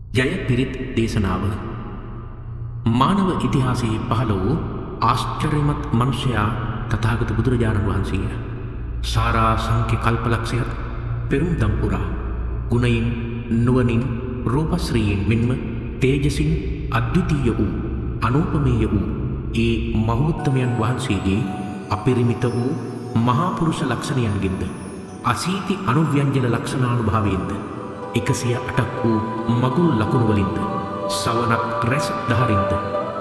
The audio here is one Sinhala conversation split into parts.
ජය පිරිත් දේශනාව මානව ඉතිහාසයේ පහළ වූ ආශ්චර්යමත් මනුෂ්‍යයා තථාගත බුදුරජාණන් වහන්සේය. සාරා සංඛ්‍ය කල්පලක්ෂයක් පෙරුම්දම් පුරා ගුණයෙන් නුවණින් රූපශ්‍රීයෙන් මෙන්ම තේජසින් අද්විතීය වූ අනූපමේය වූ ඒ මහෝත්තමයන් වහන්සේගේ අපරිමිත වූ මහා පුරුෂ ලක්ෂණයන්ගෙන්ද අසීති අනුව්‍යංජන ලක්ෂණානුභාවයෙන්ද 108ක් වූ මගුල් ලකුණු වලින්ද සවනක් රැස් දහරින්ද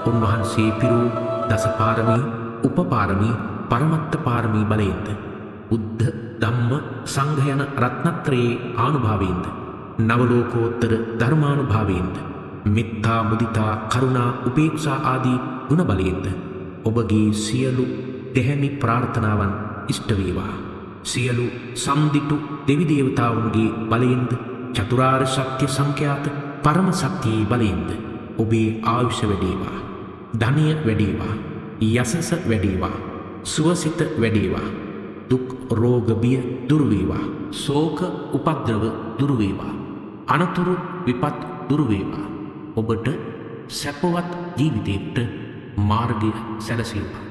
උන්වහන්සේ පිරූ දසපාරමී උපපාරමී පරමත්ත පාරමී බලයෙන්ද බුද්ධ ධම්ම සංඝ යන රත්නත්‍රයේ ආනුභාවයෙන්ද නවලෝකෝත්තර ධර්මානුභාවයෙන්ද මෙත්තා මුදිතා කරුණා උපේක්ෂා ආදී ගුණ බලයෙන්ද ඔබගේ සියලු දෙහැමි ප්‍රාර්ථනාවන් ඉෂ්ට වේවා. සියලු සම්දිටු දෙවි දේවතාවුන්ගේ බලයෙන්ද චතුරාර්ය සත්‍ය සංඛ්‍යාත පරම සත්‍යයේ බලයෙන්ද ඔබේ ආයුෂ වැඩේවා, ධනය වැඩේවා, යසස වැඩේවා, සුවසිත වැඩේවා, දුක් රෝග බිය දුරු වේවා, ශෝක උපද්‍රව දුරු වේවා, අනතුරු විපත් දුරු වේවා. ඔබට සැපවත් ජීවිතයකට මාර්ගය සැලසේවා.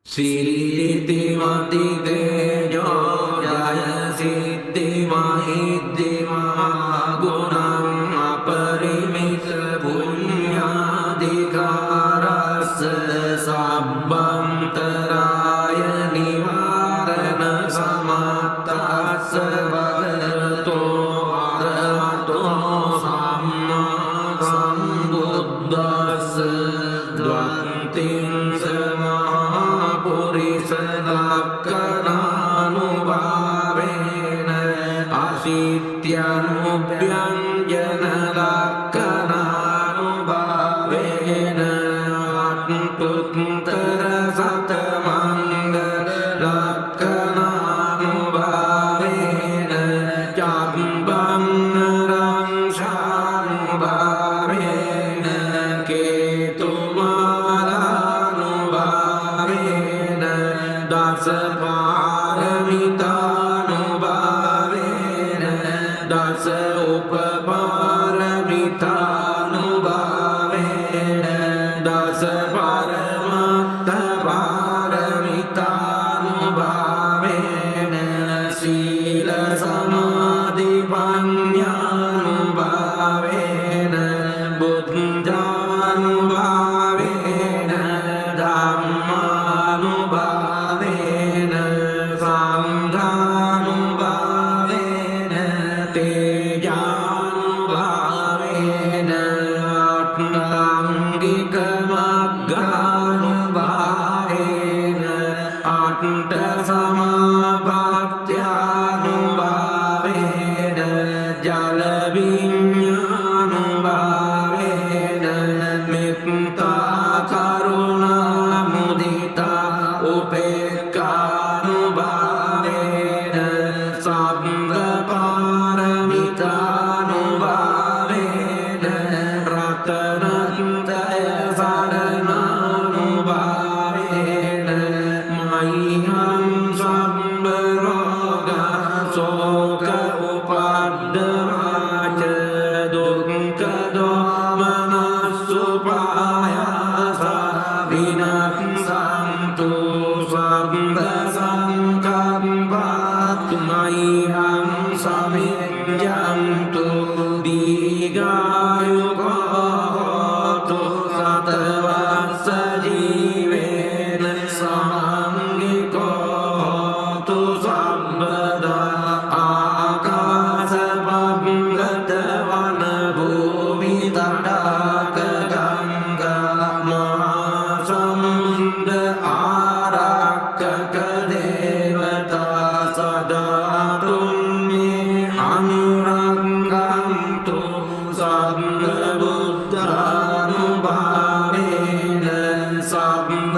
සිරිති මති තේජෝ ජය සිද්ධි මහිද්දි මහා ගුණං අපරිමිත පුඤ්ඤාධිකාරස්ස සබ්බන්තරාය නිවාරණ සමත්තස්ස භගවතෝ අරහතෝ සම්මා සම්බුද්දස්ස ද්වන්තිං පුරිස ලක්ඛනානුභාවේන අසිත්‍යනුභ්‍යංජන ලක්ඛනානුභාවේන අත්තුත්තර සතමංගල ලක්ඛනානුභාවේන චම්බන්නරං ශානුභාවේන කේතුමාලානුභාවේන දස පාරමිතානුභාවේන දස උපපාරමිතානුභාවේන දස පරමත්ත පාරමිතානුභාවේන සීල සමාධි පඤ්ඤානුභාවේන බුද්ධානුභාවේන ධම්මානුභාවේන සංඝානුභාවේන තේජානුභාවේන අට්ඨාංගික මග්ගානුභාවේන අට්ඨ සමාපත්ත්‍යානුභාවේන ජල විඤ්ඤානුභාවේන මෙත්තා කරුණා මුදිතා උපේක්ඛානුභාවේන සබ්බ පාරමිතානුභාවේන රතනත්‍රය සරණානුභාවේන මහියං සම්බ රෝග ශෝක උපද්දවාච දුක්ඛ දෝමනස්සුපායාස විනස්සන්තු සම්බ සංකම්පත් මහියං සමිඤ්ඤන්තු දීඝායුකෝ හෝතු සතවස්ස ජීවේන සමංගිකෝ හෝතු සම්බදා ආකාශ පබ්බත වන භූමි තටාක ගංගා මහා සමුද්ද ආරක්කක දේවතා සදා තුම්මේ අනුරංගන්තු සම්බ බුද්ධානුභාවේන සම්බ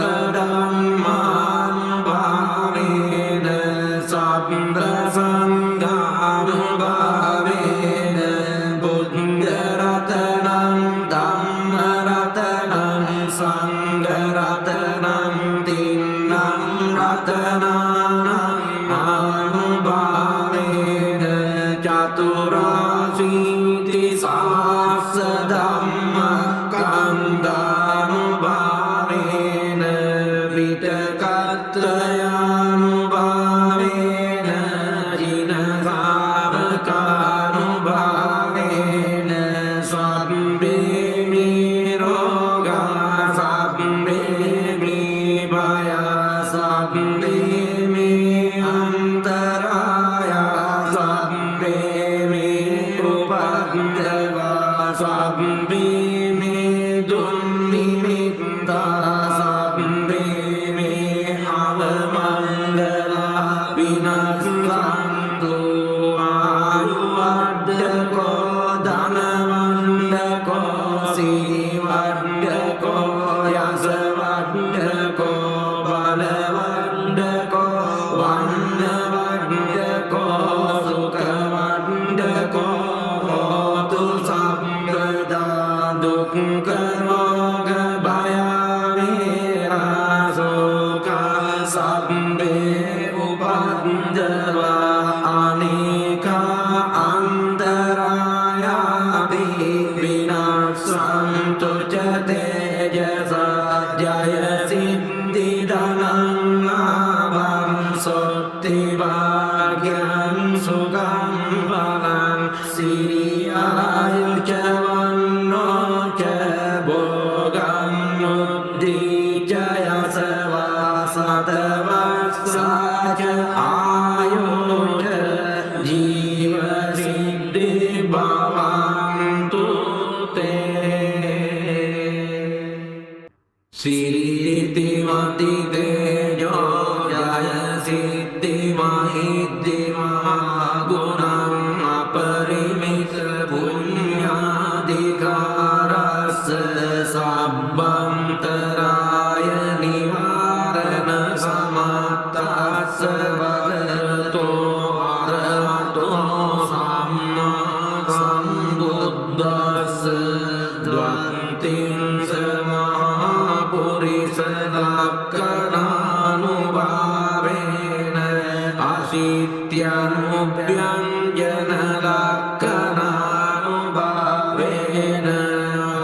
ධම්මානුභාවේන සම්බ සංඝානුභාවේන බුද්ධ රතනං ධම්ම රතනං සංඝ රතනං තින්නං රතනානං ආනුභාවේන චතුරාසීති සා අස්ස ධම්ම කන්දානුභාවේන විතකත්තයානුභාවේන ජිනසාවකානුභාවේන සබ්බේ නිරෝගා සබ්බේ නිභය සබ්බේ අන්තරාය සබ්බේ උපද්දවා සබ්බේ දුන්නිමිත්තා සබ්බේ අවමංගලා විනස්සන්තු ආයුවද්දකෝ ධනවන්දකෝ සීවද්දකෝ යසවද්දකෝ බලවද්දකෝ වන්නවද්දකෝ සුඛවද්දකෝ හෝතු සම්පදා දුක්ඛ රෝග භය වේරාසෝක සබ්බේ උපද්දවා අනේකා අන්තරායාති විනාශන්තු ච තේජස ජය සිද්ධි ධනං ලාභං සොත්ති භාග්‍යං සුඛං බලං සිරියායුච වන්නෝ ච භෝගං උද්ධිච යසවා සතවස්සාච ආයුච ජීව සිද්ධි භවන්තු තේ සිරිති මති තේජෝ ජය සිද්ධි මහිද්දිමා ගුණං අපරිමිත පුඤ්ඤාධිකාරස්ස සබ්බන්තරාය නිවාරණ සමත්තස්ස භගවතෝ අරහතෝ සම්මා සම්බුද්දස්ස ද්වන්තිං සමා පුරිස ලක්ඛනානුභාවේන අසිත්‍යනුභ්‍යංජන ලක්ඛනානුභාවේන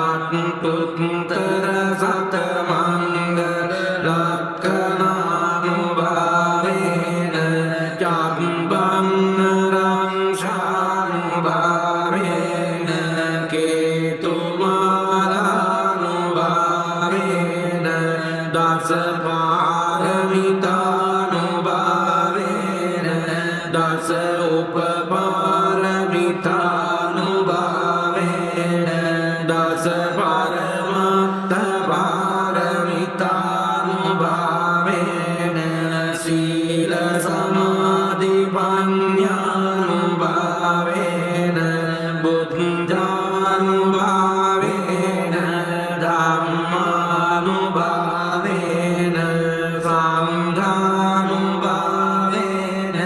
අත්තුත්තර සතමංගල ලක්ඛනානුභාවේන චම්බන්නරං ශානුභාවේන කේතුමාලානුභාවේන දස පාරමිතානුභාවේන දස උපපාරමිතානුභාවේන දස පරමත්ත පාරමිතානුභාවේන සීල සමාධි පඤ්ඤානුභාවේන බුද්ධානුභාවේන ධම්මානුභාවේන සංඝානුභාවේන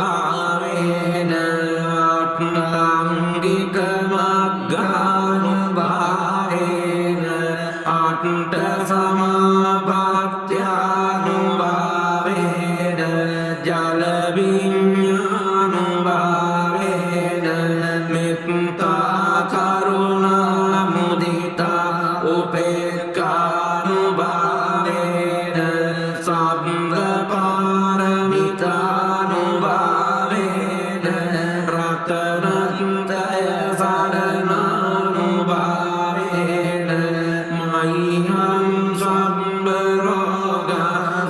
තේජානුභාවේන අට්ඨාංගික මග්ගානුභාවේන අට්ඨ සමාපත්ත්‍යානුභාවේන ජල විඤ්ඤානුභාවේන මෙත්තා කරුණා මුදිතා උපේක්ඛානුභාවේන සබ්බ පාරමිතානුභාවේන රතනත්‍රය සරණානුභාවේන මයිහං සබ්බ රෝග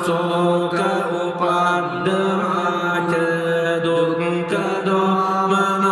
සෝක උපද්දවාච දුක්ඛ දෝමනස්සුපායා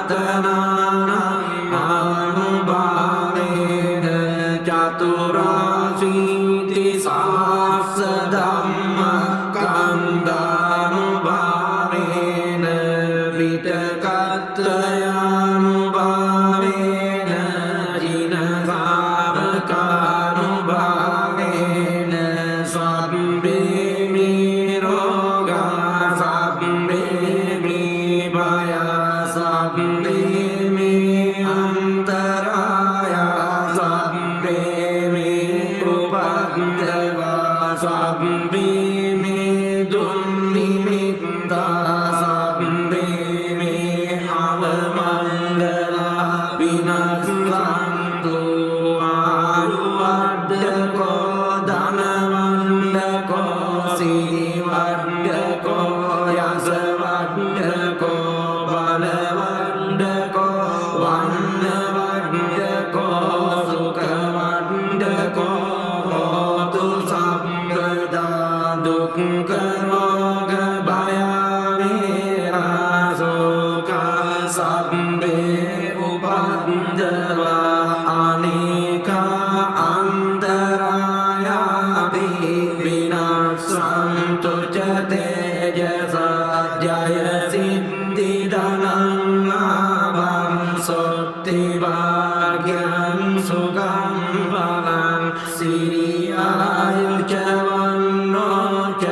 රතනානං ආනුභාවේන චතුරාසීති සාස්ස ධම්ම කන්දානුභාවේන විතකත්තයානුභාවේන ජිනසාවකානුභාවේන සබ්බේ නිරෝගා සබ්බේ නිභයා සබ්බේ අන්තරායා සබ්බේ උපද්දවා සබ්බේ දුන්නිමිත්තා සබ්බේ අවමංගලා විනස්සන්තු ආයුවද්දකෝ ධනවන්දකෝ සිරිවද්දකෝ යසවද්දකෝ බලවද්දකෝ වන්නවද්දකෝ සුඛවද්දකෝ හෝතු සම්පදා දුක්ඛ රෝග භය වේරාසෝක සම්බේ උපද්දවා අනේකා අන්තරායාපි විනාශන්තු ච තේජසා ජය සිද්ධි ධනං ලාභං සොත්ති භාග්‍යං සුඛං බලං සිරියායුච වන්නෝ ච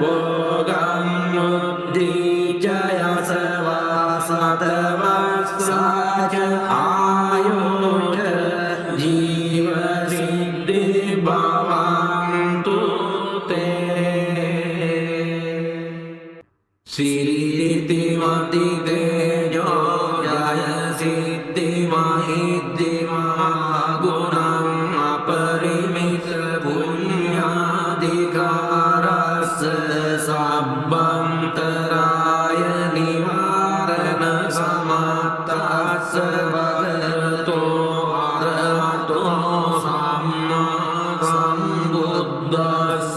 භෝගං මුද්ධි ච යසවා සතවස්සා ච ආයුච ජීව සිද්ධි භවන්තු තේ සිරිති වති තේජෝ ජය සිද්ධි මහිද්දි මහා ගුණං අපරිමිත පුඤ්ඤාධිකාරස්ස සබ්බන්තරාය නිවාරණ සමත්තස්ස භගවතෝ අරහතෝ සම්මා සම්බුද්දස්ස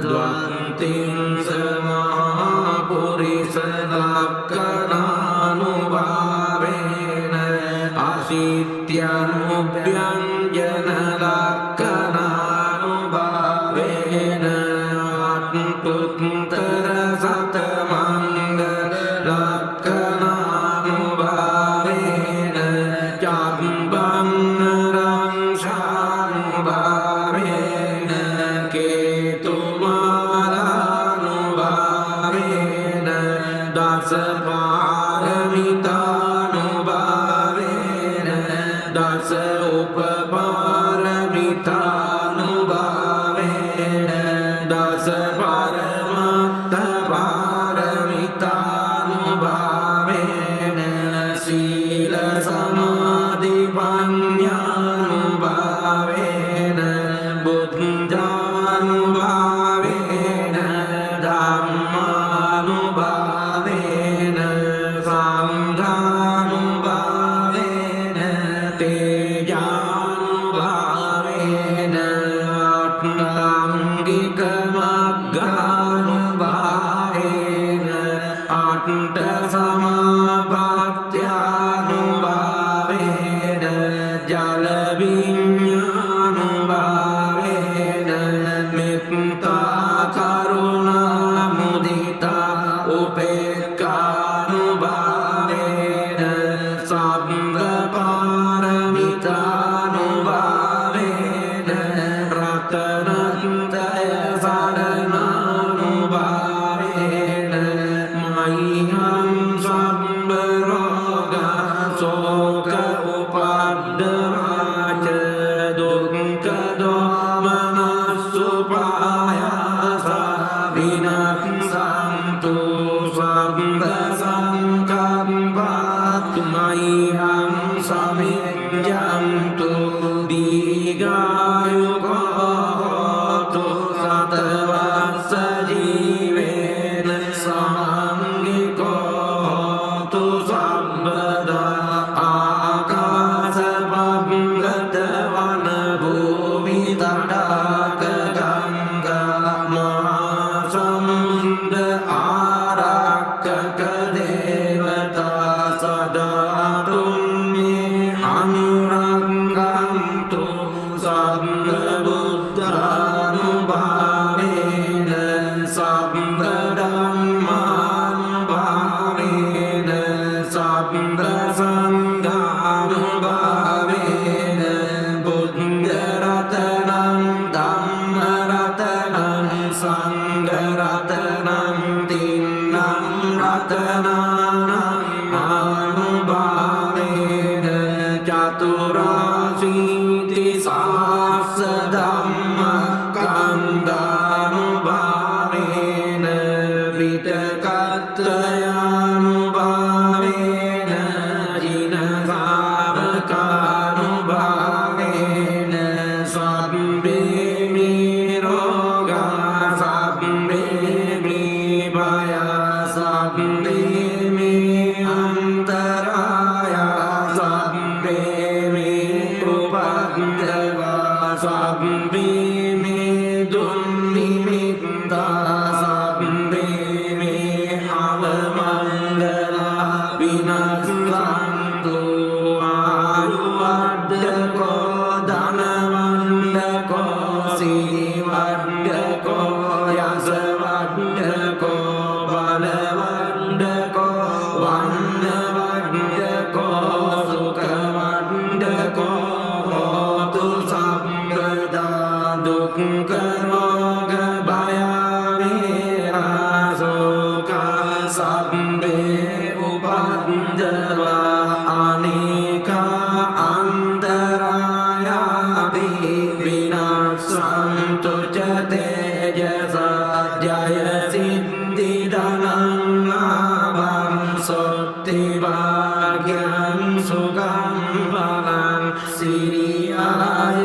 ද්වන්තිං සමහා පුරිස ලක්ඛනානුභාවේන අසිත්‍යනුභ්‍යංජන ලක්ඛනානුභාවේන අත්තුත්තර සතමංග ලක්ඛනානුභාවේන චම්බන්නරං ශානුභාවේන කේතුමාලානුභාවේන දස පාරමිතානුභාවේන දස උපපාරමිතානුභාවේන දස පරමත්ත පාරමිතානුභාවේන සීල සමාධි පඤ්ඤානුභාවේන බුද්ධානුභාවේන ධම්මානුභාවේන සංඝානුභාවේන තේජානුභාවේන අට්ඨාංගික මග්ගානුභාවේන අට්ඨ සමාපත්ත්‍යානුභාවේන ජල විඤ්ඤානුභාවේන මෙත්තා කරුණා මුදිතා උපේක්ඛානුභාවේන සබ්බ පාරමිතානුභාවේන රතනත්‍රය සරණානුභාවේන මයිහං සබ්බ රෝග සෝක උපද්දවාච දුක්ඛ දෝමනස්සුපායාස විනස්සන්තු සබ්බ සංකම්පත්තු මයිහං සමිඤ්ඤන්තු දීඝායුකෝ හෝතු සතවස්ස ජීවේන සමංගිකෝ හෝතු සම්බදා ආකාශ භංගත වන භූමි තටාක ගංගා මහා සමුද්‍ර ආරක්කක ධම්මානුභාවේන සබ්බ සංඝානුභාවේන බුද්ධ රතනං ධම්ම රතනං සංඝ රතනං තින්නං රතනානං ආනුභාවේන චතුරාසීති සාස්ස ධම්ම කන්දානුභාවේන විතකත්ත්වයානුභාවේන ජිනසාවකානුභාවේන සබ්බේ නිරෝගා සබ්බේ නිභය සබ්බේ අන්තරාය සබ්බේ උපද්දවා සබ්බේ දුන්නිමිත්තා සබ්බේ අවමංගලා විනස්සන්තු ආයුවද්දකෝ ධනවන්දකෝ සිරිවද්දකෝ යසවද්දකෝ බලවද්දකෝ වන්නවද්දකෝ සුඛවද්දකෝ හෝතු සම්පදා දුක්ඛ රෝග භය වේරාසෝක සබ්බේ උපද්දවා අනේකා අන්තරායාපි විනාශන්තු ච තේජසා ජය සිද්ධි ධනං ලාභං සොත්ති භාග්‍යං සුඛං බලං සිරියාය